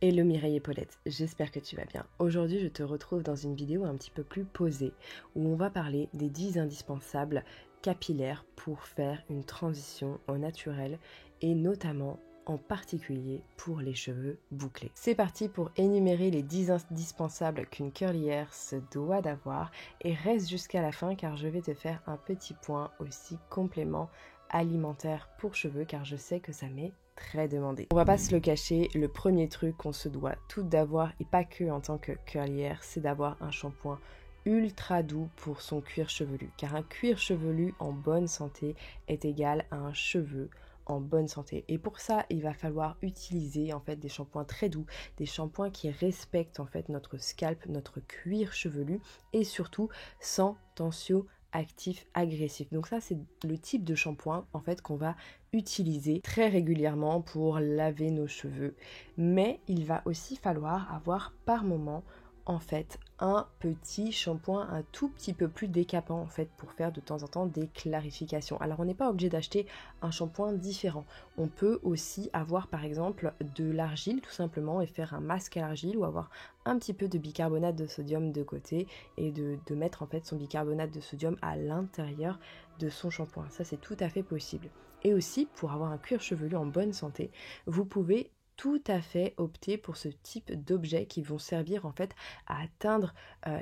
Hello Mireille et Paulette, j'espère que tu vas bien. Aujourd'hui, je te retrouve dans une vidéo un petit peu plus posée où on va parler des 10 indispensables capillaires pour faire une transition au naturel et notamment en particulier pour les cheveux bouclés. C'est parti pour énumérer les 10 indispensables qu'une curlière se doit d'avoir et reste jusqu'à la fin car je vais te faire un petit point aussi complément alimentaire pour cheveux car je sais que ça m'est très demandé. On va pas se le cacher, le premier truc qu'on se doit tout d'avoir et pas que en tant que curlière, c'est d'avoir un shampoing ultra doux pour son cuir chevelu car un cuir chevelu en bonne santé est égal à un cheveu en bonne santé et pour ça il va falloir utiliser en fait des shampoings très doux, des shampoings qui respectent en fait notre scalp, notre cuir chevelu et surtout sans tensioactif agressif. Donc ça c'est le type de shampoing en fait qu'on va utiliser très régulièrement pour laver nos cheveux, mais il va aussi falloir avoir par moment en fait un petit shampoing un tout petit peu plus décapant en fait pour faire de temps en temps des clarifications. Alors on n'est pas obligé d'acheter un shampoing différent, on peut aussi avoir par exemple de l'argile tout simplement et faire un masque à l'argile ou avoir un petit peu de bicarbonate de sodium de côté et de mettre en fait son bicarbonate de sodium à l'intérieur de son shampoing. Ça c'est tout à fait possible. Et aussi pour avoir un cuir chevelu en bonne santé, vous pouvez tout à fait opter pour ce type d'objets qui vont servir en fait à atteindre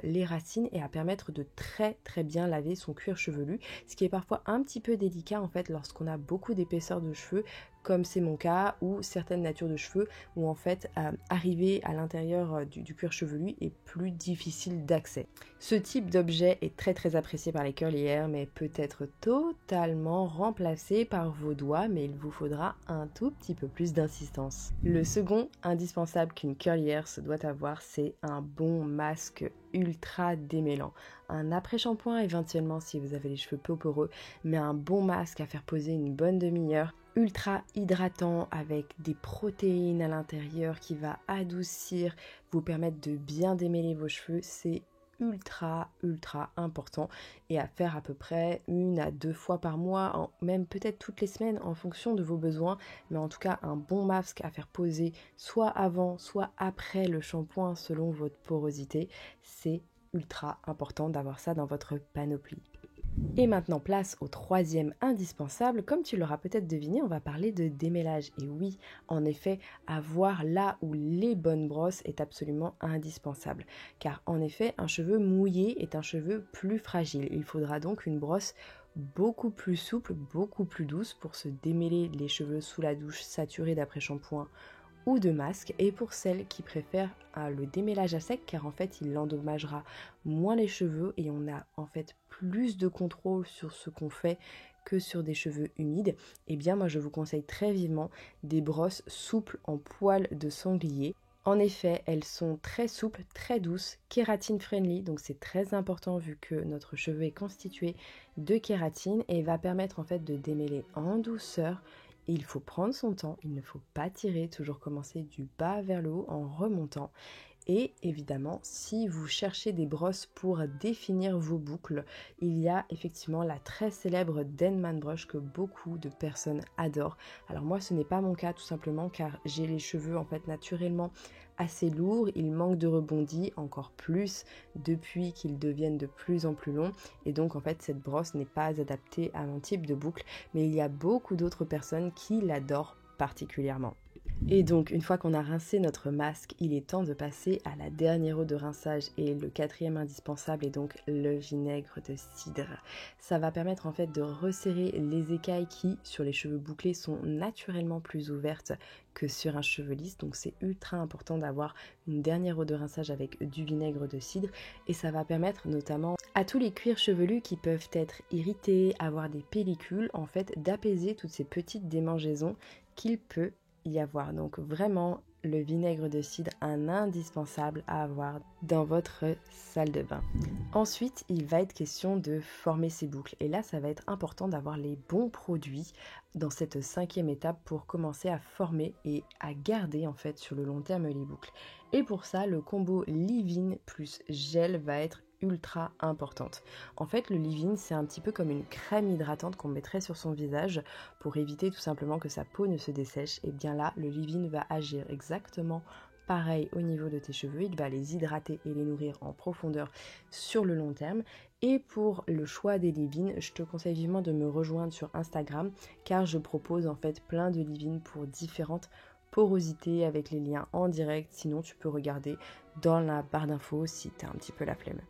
les racines et à permettre de très bien laver son cuir chevelu, ce qui est parfois un petit peu délicat en fait lorsqu'on a beaucoup d'épaisseur de cheveux comme c'est mon cas ou certaines natures de cheveux où en fait arriver à l'intérieur du cuir chevelu est plus difficile d'accès. Ce type d'objet est très apprécié par les curlières mais peut être totalement remplacé par vos doigts, mais il vous faudra un tout petit peu plus d'insistance. Le second indispensable qu'une curlière se doit avoir, c'est un bon masque ultra démêlant. Un après-shampoing éventuellement si vous avez les cheveux peu poreux, mais un bon masque à faire poser une bonne demi-heure, ultra hydratant avec des protéines à l'intérieur qui va adoucir, vous permettre de bien démêler vos cheveux, c'est ultra important et à faire à peu près 1 à 2 fois par mois, même peut-être toutes les semaines en fonction de vos besoins, mais en tout cas un bon masque à faire poser soit avant soit après le shampoing selon votre porosité, c'est ultra important d'avoir ça dans votre panoplie. Et maintenant place au troisième indispensable. Comme tu l'auras peut-être deviné, on va parler de démêlage. Et oui, en effet, avoir là où les bonnes brosses est absolument indispensable. Car en effet, un cheveu mouillé est un cheveu plus fragile. Il faudra donc une brosse beaucoup plus souple, beaucoup plus douce pour se démêler les cheveux sous la douche saturée d'après-shampoing ou de masque, et pour celles qui préfèrent le démêlage à sec car en fait il endommagera moins les cheveux et on a en fait plus de contrôle sur ce qu'on fait que sur des cheveux humides, et bien moi je vous conseille très vivement des brosses souples en poils de sanglier. En effet, elles sont très souples, très douces, kératine friendly, donc c'est très important vu que notre cheveu est constitué de kératine et va permettre en fait de démêler en douceur. Il faut prendre son temps, il ne faut pas tirer, toujours commencer du bas vers le haut en remontant. Et évidemment, si vous cherchez des brosses pour définir vos boucles, il y a effectivement la très célèbre Denman Brush que beaucoup de personnes adorent. Alors moi, ce n'est pas mon cas tout simplement car j'ai les cheveux en fait naturellement assez lourds, ils manquent de rebondis encore plus depuis qu'ils deviennent de plus en plus longs et donc en fait cette brosse n'est pas adaptée à mon type de boucle, mais il y a beaucoup d'autres personnes qui l'adorent particulièrement. Et donc une fois qu'on a rincé notre masque, il est temps de passer à la dernière eau de rinçage et le quatrième indispensable est donc le vinaigre de cidre. Ça va permettre en fait de resserrer les écailles qui sur les cheveux bouclés sont naturellement plus ouvertes que sur un cheveu lisse, donc c'est ultra important d'avoir une dernière eau de rinçage avec du vinaigre de cidre et ça va permettre notamment à tous les cuirs chevelus qui peuvent être irrités, avoir des pellicules, en fait d'apaiser toutes ces petites démangeaisons qu'il peut y avoir. Donc vraiment le vinaigre de cidre, un indispensable à avoir dans votre salle de bain. Ensuite, il va être question de former ses boucles et là ça va être important d'avoir les bons produits dans cette cinquième étape pour commencer à former et à garder en fait sur le long terme les boucles. Et pour ça, le combo leave-in plus gel va être ultra importante. En fait, le leave-in, c'est un petit peu comme une crème hydratante qu'on mettrait sur son visage pour éviter tout simplement que sa peau ne se dessèche. Et bien là, le leave-in va agir exactement pareil au niveau de tes cheveux, il va les hydrater et les nourrir en profondeur sur le long terme. Et pour le choix des leave-in, je te conseille vivement de me rejoindre sur Instagram car je propose en fait plein de leave-in pour différentes porosités avec les liens en direct. Sinon, tu peux regarder dans la barre d'infos si tu as un petit peu la flemme.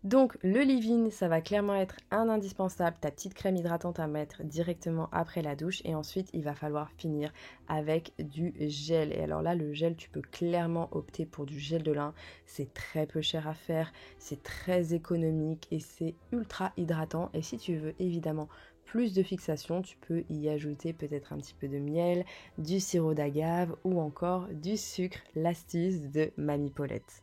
Donc le leave-in, ça va clairement être un indispensable, ta petite crème hydratante à mettre directement après la douche et ensuite il va falloir finir avec du gel. Et alors là, le gel, tu peux clairement opter pour du gel de lin, c'est très peu cher à faire, c'est très économique et c'est ultra hydratant. Et si tu veux évidemment plus de fixation, tu peux y ajouter peut-être un petit peu de miel, du sirop d'agave ou encore du sucre, l'astuce de Mamie Paulette.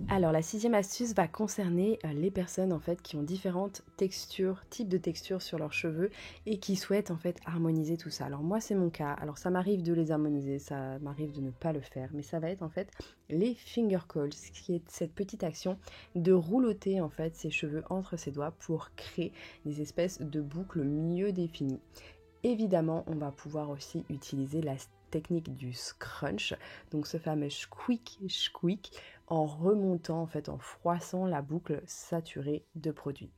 Alors la 6e astuce va concerner les personnes en fait qui ont différentes textures, types de textures sur leurs cheveux et qui souhaitent en fait harmoniser tout ça. Alors moi c'est mon cas, alors ça m'arrive de les harmoniser, ça m'arrive de ne pas le faire, mais ça va être en fait les finger curls, qui est cette petite action de roulotter en fait ses cheveux entre ses doigts pour créer des espèces de boucles mieux définies. Évidemment, on va pouvoir aussi utiliser la technique du scrunch, donc ce fameux squeak en remontant en fait, en froissant la boucle saturée de produit.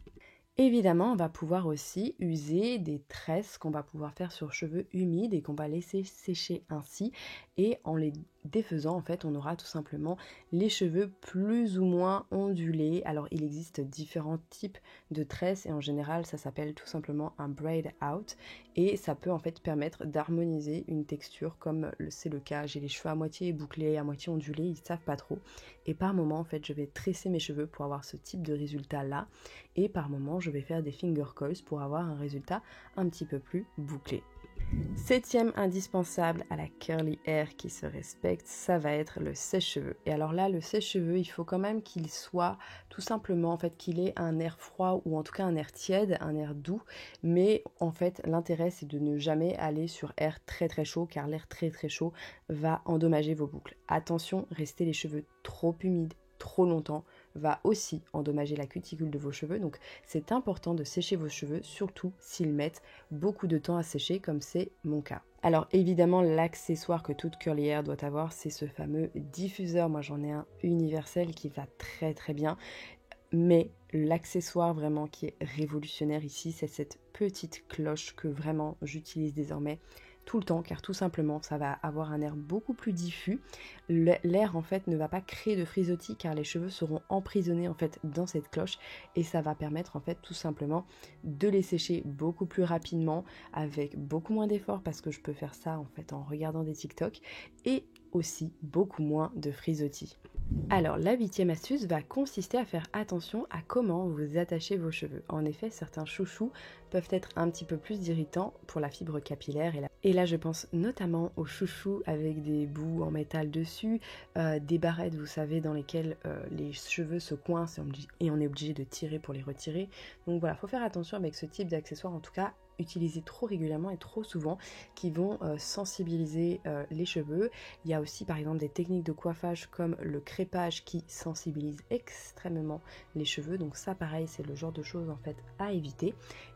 Évidemment, on va pouvoir aussi user des tresses qu'on va pouvoir faire sur cheveux humides et qu'on va laisser sécher ainsi. Et en les défaisant, en fait, on aura tout simplement les cheveux plus ou moins ondulés. Alors, il existe différents types de tresses et en général, ça s'appelle tout simplement un braid out. Et ça peut en fait permettre d'harmoniser une texture comme c'est le cas. J'ai les cheveux à moitié bouclés, à moitié ondulés, ils ne savent pas trop. Et par moment, en fait, je vais tresser mes cheveux pour avoir ce type de résultat-là. Et par moment, je vais faire des finger coils pour avoir un résultat un petit peu plus bouclé. 7e indispensable à la curly hair qui se respecte, ça va être le sèche-cheveux. Et alors là, le sèche-cheveux, il faut quand même qu'il soit tout simplement, en fait, qu'il ait un air froid ou en tout cas un air tiède, un air doux. Mais en fait, l'intérêt, c'est de ne jamais aller sur air très très chaud car l'air très très chaud va endommager vos boucles. Attention, restez les cheveux trop humides trop longtemps va aussi endommager la cuticule de vos cheveux. Donc c'est important de sécher vos cheveux, surtout s'ils mettent beaucoup de temps à sécher comme c'est mon cas. Alors évidemment l'accessoire que toute curly hair doit avoir, c'est ce fameux diffuseur. Moi j'en ai un universel qui va très très bien. Mais l'accessoire vraiment qui est révolutionnaire ici, c'est cette petite cloche que vraiment j'utilise désormais tout le temps, car tout simplement ça va avoir un air beaucoup plus diffus. L'air en fait ne va pas créer de frisottis car les cheveux seront emprisonnés en fait dans cette cloche et ça va permettre en fait tout simplement de les sécher beaucoup plus rapidement avec beaucoup moins d'efforts parce que je peux faire ça en fait en regardant des TikTok et aussi beaucoup moins de frisottis. Alors la 8e astuce va consister à faire attention à comment vous attachez vos cheveux. En effet, certains chouchous peuvent être un petit peu plus irritants pour la fibre capillaire. Et là je pense notamment aux chouchous avec des bouts en métal dessus, des barrettes vous savez dans lesquelles les cheveux se coincent et on est obligé de tirer pour les retirer. Donc voilà, il faut faire attention avec ce type d'accessoires en tout cas. Utilisés trop régulièrement et trop souvent qui vont sensibiliser les cheveux. Il y a aussi par exemple des techniques de coiffage comme le crépage qui sensibilise extrêmement les cheveux. Donc ça pareil c'est le genre de choses en fait à éviter.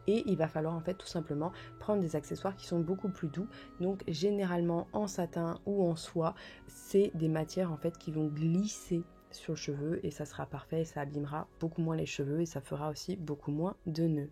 Et il va falloir en fait tout simplement prendre des accessoires qui sont beaucoup plus doux. Donc généralement en satin ou en soie, c'est des matières en fait qui vont glisser sur le cheveu et ça sera parfait, ça abîmera beaucoup moins les cheveux et ça fera aussi beaucoup moins de nœuds.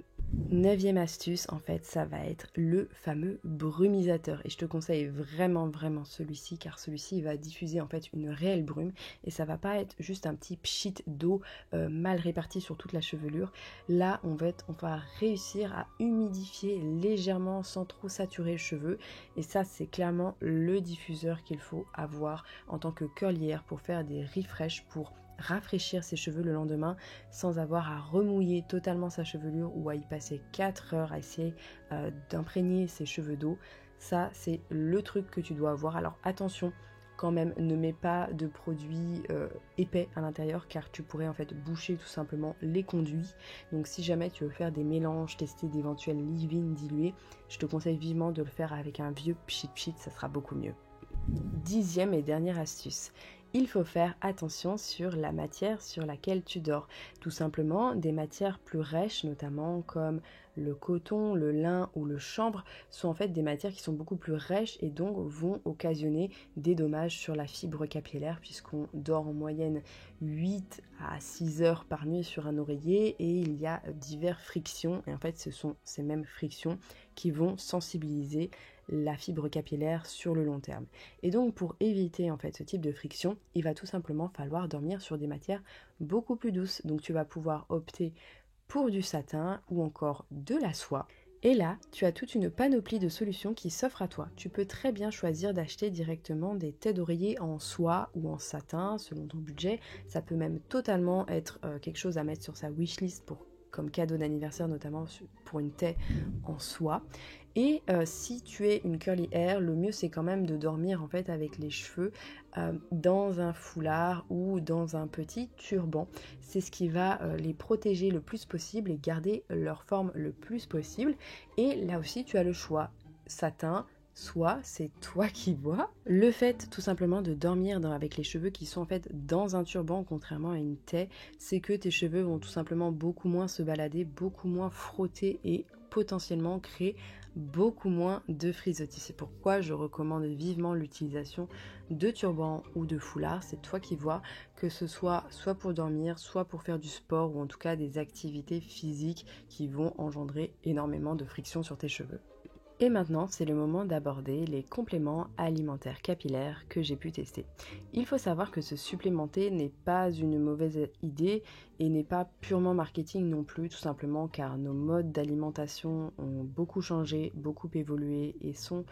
9e astuce, en fait, ça va être le fameux brumisateur. Et je te conseille vraiment celui-ci, car celui-ci va diffuser en fait une réelle brume. Et ça va pas être juste un petit pchit d'eau mal réparti sur toute la chevelure. Là, on va réussir à humidifier légèrement sans trop saturer le cheveu. Et ça, c'est clairement le diffuseur qu'il faut avoir en tant que curly hair pour faire des refresh, pour rafraîchir ses cheveux le lendemain sans avoir à remouiller totalement sa chevelure ou à y passer 4 heures à essayer d'imprégner ses cheveux d'eau. Ça c'est le truc que tu dois avoir. Alors attention quand même, ne mets pas de produits épais à l'intérieur car tu pourrais en fait boucher tout simplement les conduits. Donc si jamais tu veux faire des mélanges, tester d'éventuels leave-in dilués, je te conseille vivement de le faire avec un vieux pchit, ça sera beaucoup mieux. 10e et dernière astuce. il faut faire attention sur la matière sur laquelle tu dors. Tout simplement, des matières plus rêches, notamment comme le coton, le lin ou le chanvre, sont en fait des matières qui sont beaucoup plus rêches et donc vont occasionner des dommages sur la fibre capillaire, puisqu'on dort en moyenne 8 à 6 heures par nuit sur un oreiller et il y a diverses frictions. Et en fait, ce sont ces mêmes frictions qui vont sensibiliser la fibre capillaire sur le long terme. Et donc pour éviter en fait ce type de friction, il va tout simplement falloir dormir sur des matières beaucoup plus douces. Donc tu vas pouvoir opter pour du satin ou encore de la soie. Et là, tu as toute une panoplie de solutions qui s'offrent à toi. Tu peux très bien choisir d'acheter directement des têtes d'oreiller en soie ou en satin selon ton budget. Ça peut même totalement être quelque chose à mettre sur sa wishlist comme cadeau d'anniversaire, notamment pour une taie en soie. Et si tu es une curly hair, le mieux c'est quand même de dormir en fait avec les cheveux dans un foulard ou dans un petit turban. C'est ce qui va les protéger le plus possible et garder leur forme le plus possible. Et là aussi tu as le choix, satin, soie, c'est toi qui vois. Le fait tout simplement de dormir avec les cheveux qui sont en fait dans un turban, contrairement à une taie, c'est que tes cheveux vont tout simplement beaucoup moins se balader, beaucoup moins frotter et potentiellement créer beaucoup moins de frisottis. C'est pourquoi je recommande vivement l'utilisation de turbans ou de foulards. C'est toi qui vois, que ce soit pour dormir, soit pour faire du sport ou en tout cas des activités physiques qui vont engendrer énormément de friction sur tes cheveux. Et maintenant, c'est le moment d'aborder les compléments alimentaires capillaires que j'ai pu tester. Il faut savoir que se supplémenter n'est pas une mauvaise idée et n'est pas purement marketing non plus, tout simplement car nos modes d'alimentation ont beaucoup changé, beaucoup évolué et sont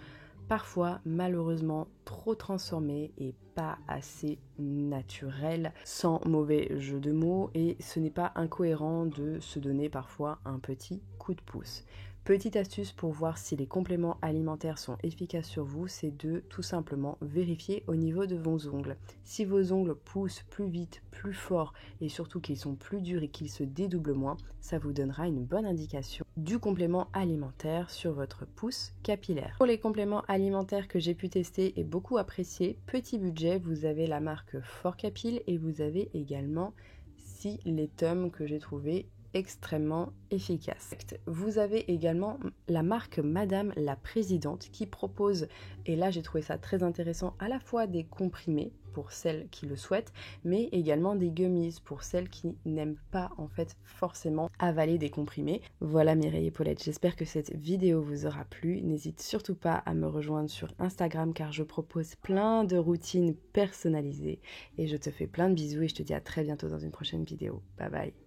parfois malheureusement trop transformés et pas assez naturels, sans mauvais jeu de mots, et ce n'est pas incohérent de se donner parfois un petit coup de pouce. Petite astuce pour voir si les compléments alimentaires sont efficaces sur vous, c'est de tout simplement vérifier au niveau de vos ongles. Si vos ongles poussent plus vite, plus fort et surtout qu'ils sont plus durs et qu'ils se dédoublent moins, ça vous donnera une bonne indication du complément alimentaire sur votre pouce capillaire. Pour les compléments alimentaires que j'ai pu tester et beaucoup apprécier, petit budget, vous avez la marque Forcapil et vous avez également Siletum que j'ai trouvé extrêmement efficace. Vous avez également la marque Madame la Présidente qui propose, et là j'ai trouvé ça très intéressant, à la fois des comprimés pour celles qui le souhaitent, mais également des gummies pour celles qui n'aiment pas en fait forcément avaler des comprimés. Voilà Mireille et Paulette, j'espère que cette vidéo vous aura plu. N'hésite surtout pas à me rejoindre sur Instagram car je propose plein de routines personnalisées et je te fais plein de bisous et je te dis à très bientôt dans une prochaine vidéo. Bye bye.